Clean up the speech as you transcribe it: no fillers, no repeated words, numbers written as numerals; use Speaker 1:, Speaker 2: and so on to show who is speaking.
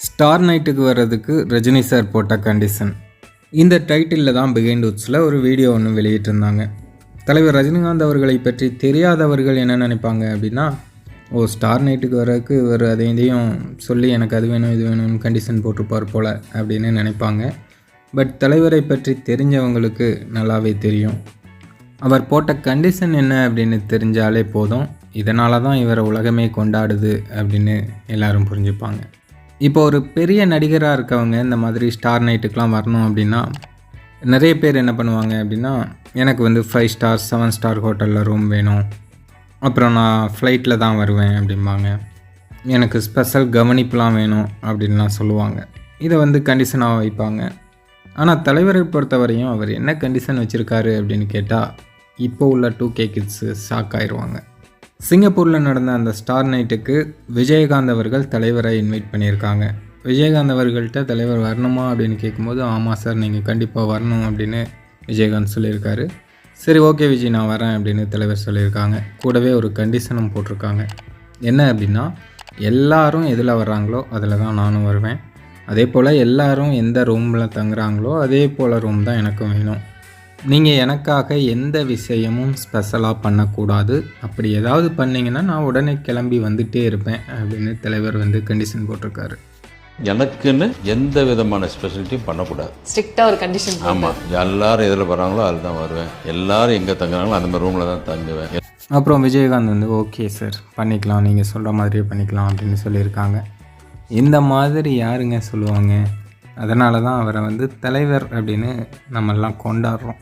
Speaker 1: Star நைட்டுக்கு வர்றதுக்கு Rajini sir போட்ட கண்டிஷன். இந்த டைட்டிலில் தான் பிஹைண்ட் உட்ஸில் ஒரு வீடியோ ஒன்று வெளியிட்டிருந்தாங்க. தலைவர் ரஜினிகாந்த் அவர்களை பற்றி தெரியாதவர்கள் என்ன நினைப்பாங்க அப்படின்னா, ஸ்டார் நைட்டுக்கு வர்றதுக்கு இவர் அதையும் சொல்லி எனக்கு அது வேணும் இது வேணும்னு கண்டிஷன் போட்டிருப்பார் போல் அப்படின்னு நினைப்பாங்க. பட் தலைவரை பற்றி தெரிஞ்சவங்களுக்கு நல்லாவே தெரியும். அவர் போட்ட கண்டிஷன் என்ன அப்படின்னு தெரிஞ்சாலே போதும், இதனால தான் இவரை உலகமே கொண்டாடுது அப்படின்னு எல்லோரும் புரிஞ்சுப்பாங்க. இப்போ ஒரு பெரிய நடிகராக இருக்கவங்க இந்த மாதிரி ஸ்டார் நைட்டுக்கெலாம் வரணும் அப்படின்னா நிறைய பேர் என்ன பண்ணுவாங்க அப்படின்னா, எனக்கு 5 ஸ்டார் 7 ஸ்டார் ஹோட்டலில் ரூம் வேணும், அப்புறம் நான் ஃப்ளைட்டில் தான் வருவேன் அப்படிம்பாங்க, எனக்கு ஸ்பெஷல் கவனிப்புலாம் வேணும் அப்படின்லாம் சொல்லுவாங்க. இதை கண்டிஷனாக வைப்பாங்க. ஆனால் தலைவரை பொறுத்தவரையும் அவர் என்ன கண்டிஷன் வச்சுருக்காரு அப்படின்னு கேட்டால் இப்போ உள்ள 2K கிட்ஸு ஷாக் ஆயிடுவாங்க. சிங்கப்பூரில் நடந்த அந்த ஸ்டார் நைட்டுக்கு விஜயகாந்த் அவர்கள் தலைவரை இன்வைட் பண்ணியிருக்காங்க. விஜயகாந்த் அவர்கள்ட்ட தலைவர் வரணுமா அப்படின்னு கேட்கும்போது, ஆமாம் சார் நீங்கள் கண்டிப்பாக வரணும் அப்படின்னு விஜயகாந்த் சொல்லியிருக்காரு. சரி ஓகே விஜய் நான் வரேன் அப்படின்னு தலைவர் சொல்லியிருக்காங்க. கூடவே ஒரு கண்டிஷனும் போட்டிருக்காங்க. என்ன அப்படின்னா, எல்லாரும் எதில் வர்றாங்களோ அதில் தான் நானும் வருவேன், அதே போல் எல்லாரும் எந்த ரூமில் தங்குறாங்களோ அதே போல் ரூம் தான் எனக்கும் வேணும், நீங்கள் எனக்காக எந்த விஷயமும் ஸ்பெஷலாக பண்ணக்கூடாது, அப்படி ஏதாவது பண்ணிங்கன்னா நான் உடனே கிளம்பி வந்துகிட்டே இருப்பேன் அப்படின்னு தலைவர் கண்டிஷன் போட்டிருக்காரு.
Speaker 2: எனக்குன்னு எந்த விதமான ஸ்பெஷலிட்டியும் பண்ணக்கூடாது,
Speaker 3: ஸ்ட்ரிக்டாக ஒரு கண்டிஷன்.
Speaker 2: ஆமாம், எல்லாரும் எதில் வராங்களோ அதில் தான் வருவேன், எல்லாரும் எங்கே தங்குறாங்களோ அந்த மாதிரி ரூமில் தான் தங்குவேன்.
Speaker 1: அப்புறம் விஜயகாந்த் ஓகே சார் பண்ணிக்கலாம், நீங்கள் சொல்கிற மாதிரியே பண்ணிக்கலாம் அப்படின்னு சொல்லியிருக்காங்க. இந்த மாதிரி யாருங்க சொல்லுவாங்க? அதனால தான் அவரை தலைவர் அப்படின்னு நம்மெல்லாம் கொண்டாடுறோம்.